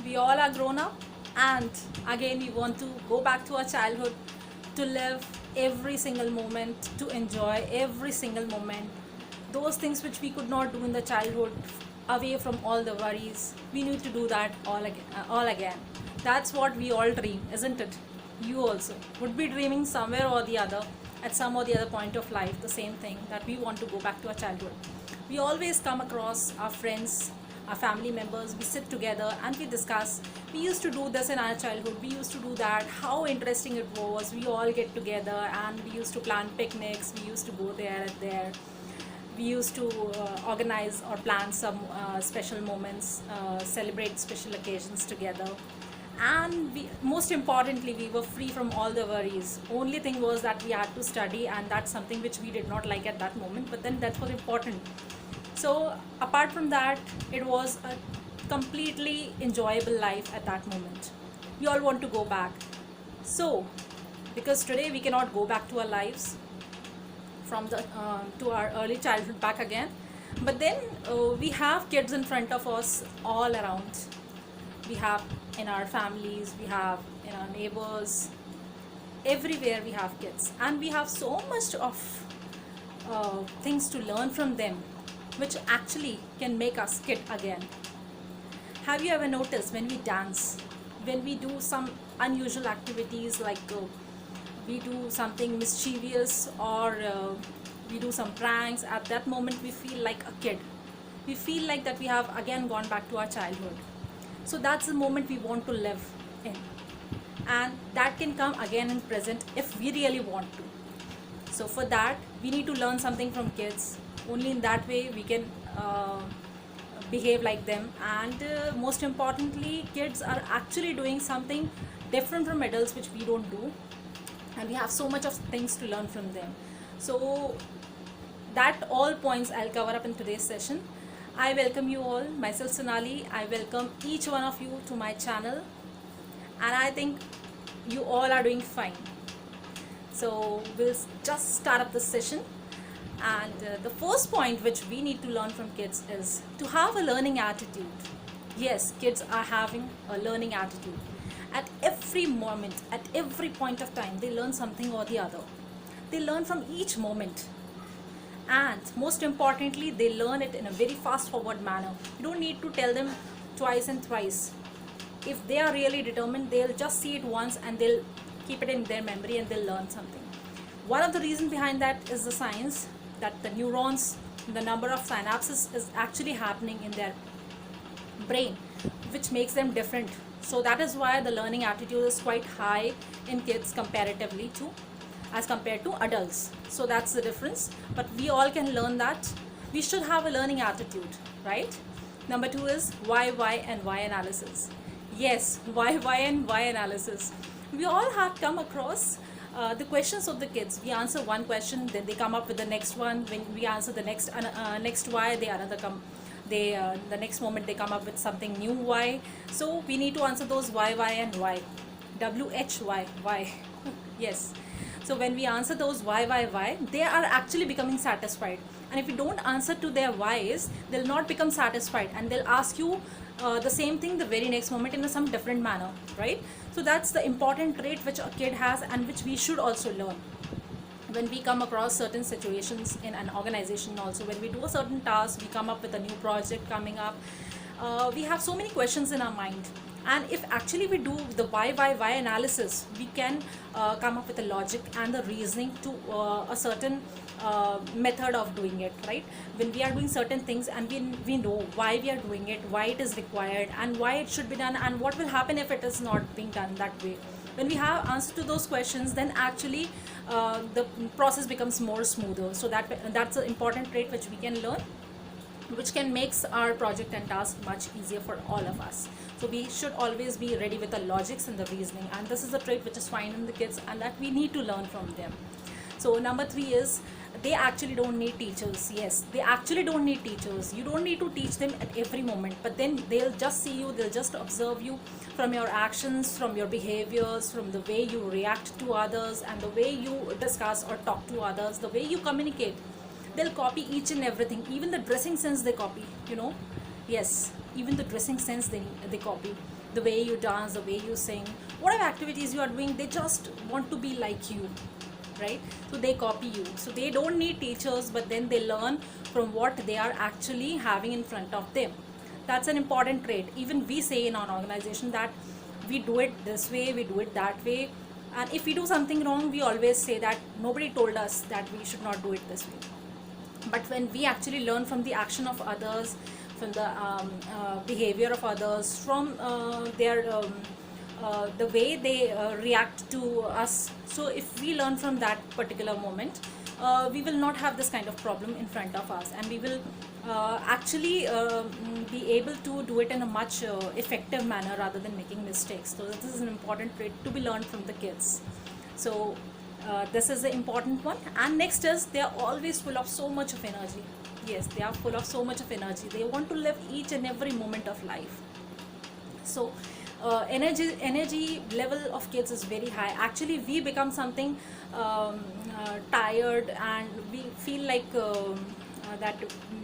We all are grown up, and again we want to go back to our childhood, to live every single moment, to enjoy every single moment. Those things which we could not do in the childhood, away from all the worries, we need to do that all again. That's what we all dream, isn't it? You also would be dreaming somewhere or the other, at some or the other point of life, the same thing, that we want to go back to our childhood. We always come across our friends, our family members, we sit together and we discuss. We used to do this in our childhood, we used to do that, how interesting it was. We all get together and we used to plan picnics, we used to go there and there. We used to organize or plan some special moments, celebrate special occasions together. And most importantly, we were free from all the worries. Only thing was that we had to study, and that's something which we did not like at that moment, but then that was important. So apart from that, it was a completely enjoyable life at that moment. We all want to go back. So because today we cannot go back to our lives, from the to our early childhood back again, but then we have kids in front of us all around. We have in our families, we have in our neighbors, everywhere we have kids, and we have so much of things to learn from them, which actually can make us kid again. Have you ever noticed, when we dance, when we do some unusual activities, like we do something mischievous, or we do some pranks, at that moment we feel like a kid. We feel like that we have again gone back to our childhood. So that's the moment we want to live in, and that can come again in present if we really want to. So for that, we need to learn something from kids. Only in that way we can behave like them. And most importantly, kids are actually doing something different from adults which we don't do, and we have so much of things to learn from them. So that all points I'll cover up in today's session. I welcome you all, myself Sonali. I welcome each one of you to my channel, and I think you all are doing fine. So we'll just start up this session. And the first point which we need to learn from kids is to have a learning attitude. Yes, kids are having a learning attitude. At every moment, at every point of time, they learn something or the other. They learn from each moment. And most importantly, they learn it in a very fast forward manner. You don't need to tell them twice and thrice. If they are really determined, they'll just see it once and they'll keep it in their memory and they'll learn something. One of the reasons behind that is the science, that the neurons, the number of synapses is actually happening in their brain, which makes them different. So that is why the learning attitude is quite high in kids comparatively to, as compared to adults. So that's the difference. But we all can learn that. We should have a learning attitude, right? Number two is why, and why analysis. Yes, why, and why analysis. We all have come across the questions of the kids. We answer one question, then they come up with the next one. When we answer the next why, the next moment they come up with something new why. So we need to answer those why, and why. why. Yes. So when we answer those why, they are actually becoming satisfied. And if you don't answer to their whys, they'll not become satisfied, and they'll ask you the same thing the very next moment in some different manner, right? So that's the important trait which a kid has, and which we should also learn. When we come across certain situations in an organization, also when we do a certain task, we come up with a new project coming up, we have so many questions in our mind. And if actually we do the why analysis, we can come up with the logic and the reasoning to a certain method of doing it, right? When we are doing certain things and we know why we are doing it, why it is required, and why it should be done, and what will happen if it is not being done that way. When we have answers to those questions, then actually the process becomes more smoother. So that's an important trait which we can learn, which can make our project and task much easier for all of us. So we should always be ready with the logics and the reasoning, and this is a trait which is fine in the kids and that we need to learn from them. So number three is they actually don't need teachers. Yes, they actually don't need teachers. You don't need to teach them at every moment, but then they'll just see you, they'll just observe you from your actions, from your behaviors, from the way you react to others, and the way you discuss or talk to others, the way you communicate. They'll copy each and everything, even the dressing sense they copy, Yes, even the dressing sense they copy, the way you dance, the way you sing, whatever activities you are doing, they just want to be like you, right? So they copy you, so they don't need teachers, but then they learn from what they are actually having in front of them. That's an important trait. Even we say in our organization that we do it this way, we do it that way, and if we do something wrong, we always say that nobody told us that we should not do it this way. But when we actually learn from the action of others, from the behavior of others, from the way they react to us, so if we learn from that particular moment, we will not have this kind of problem in front of us, and we will actually be able to do it in a much effective manner rather than making mistakes. So this is an important trait to be learned from the kids. So this is the important one. And next is, they are always full of so much of energy. Yes, they are full of so much of energy. They want to live each and every moment of life. So energy level of kids is very high. Actually, we become something tired, and we feel like that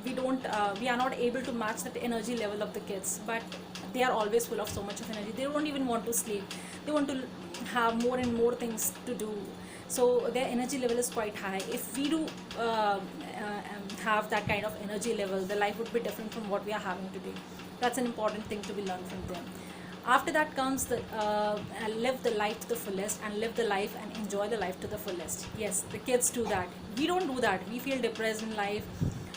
we are not able to match that energy level of the kids, but they are always full of so much of energy. They don't even want to sleep. They want to have more and more things to do. So their energy level is quite high. If we do have that kind of energy level, the life would be different from what we are having today. That's an important thing to be learned from them. After that comes the live the life to the fullest, and live the life and enjoy the life to the fullest. Yes, the kids do that. We don't do that. We feel depressed in life.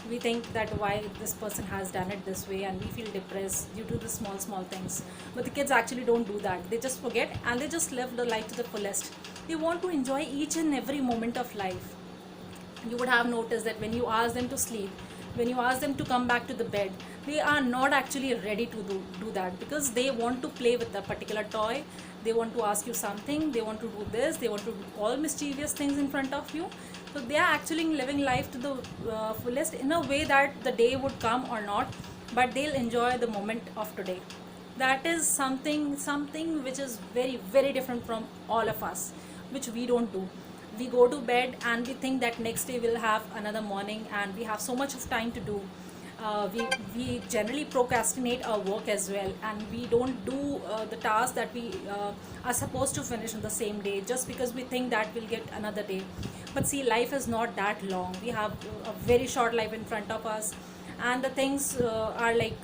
We think that why this person has done it this way, and we feel depressed due to the small things. But the kids actually don't do that. They just forget, and they just live the life to the fullest. They want to enjoy each and every moment of life. You would have noticed that when you ask them to sleep, when you ask them to come back to the bed, they are not actually ready to do that, because they want to play with a particular toy. They want to ask you something, they want to do this, they want to do all mischievous things in front of you. So they are actually living life to the fullest, in a way that the day would come or not, but they'll enjoy the moment of today. That is something which is very different from all of us, which we don't do. We go to bed and we think that next day we'll have another morning, and we have so much of time to do. We generally procrastinate our work as well, and we don't do the tasks that we are supposed to finish in the same day, just because we think that we'll get another day. But see, life is not that long. We have a very short life in front of us, and the things are like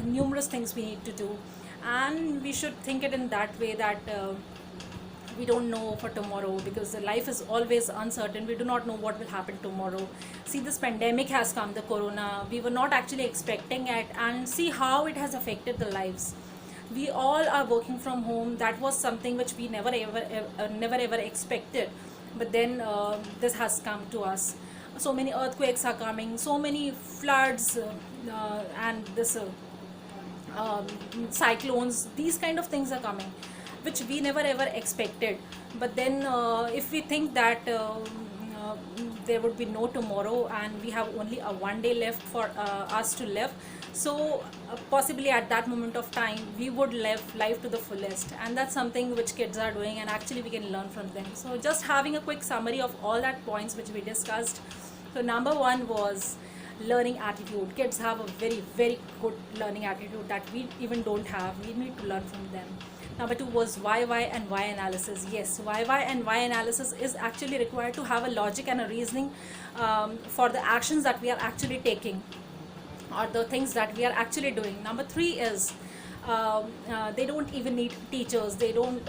numerous things we need to do, and we should think it in that way that we don't know for tomorrow, because the life is always uncertain. We do not know what will happen tomorrow. See, this pandemic has come, the corona, we were not actually expecting it, and see how it has affected the lives. We all are working from home. That was something which we never ever expected, but then this has come to us. So many earthquakes are coming, so many floods, and this cyclones, these kind of things are coming, which we never ever expected. But then if we think that there would be no tomorrow, and we have only a one day left for us to live, so possibly at that moment of time we would live life to the fullest, and that's something which kids are doing, and actually we can learn from them. So just having a quick summary of all that points which we discussed. So number one was learning attitude. Kids have a very good learning attitude that we even don't have. We need to learn from them. Number two was why and why analysis. Yes, why and why analysis is actually required to have a logic and a reasoning for the actions that we are actually taking, or the things that we are actually doing. Number three is they don't even need teachers. They don't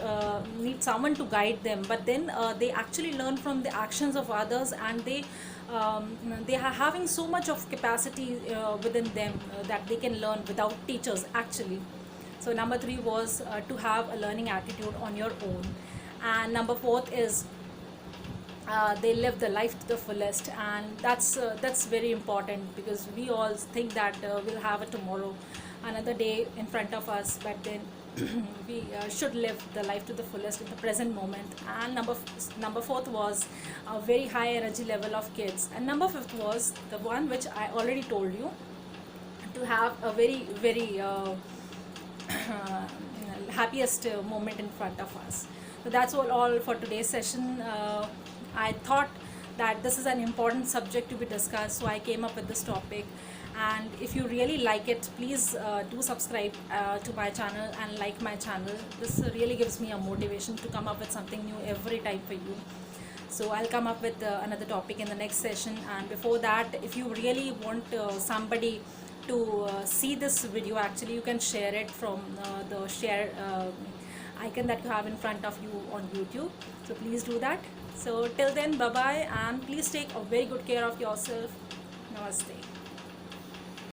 need someone to guide them, but then they actually learn from the actions of others, and they are having so much of capacity within them that they can learn without teachers actually. So number three was to have a learning attitude on your own. And number fourth is they live the life to the fullest, and that's very important, because we all think that we'll have a tomorrow, another day in front of us, but then we should live the life to the fullest in the present moment. And number fourth was a very high energy level of kids. And number fifth was the one which I already told you, to have a very happiest moment in front of us. So that's all for today's session. I thought that this is an important subject to be discussed, so I came up with this topic. And if you really like it, please do subscribe to my channel and like my channel. This really gives me a motivation to come up with something new every time for you. So I'll come up with another topic in the next session. And before that, if you really want somebody to see this video, actually you can share it from the share icon that you have in front of you on YouTube. So please do that. So till then, bye bye, and please take a very good care of yourself. Namaste.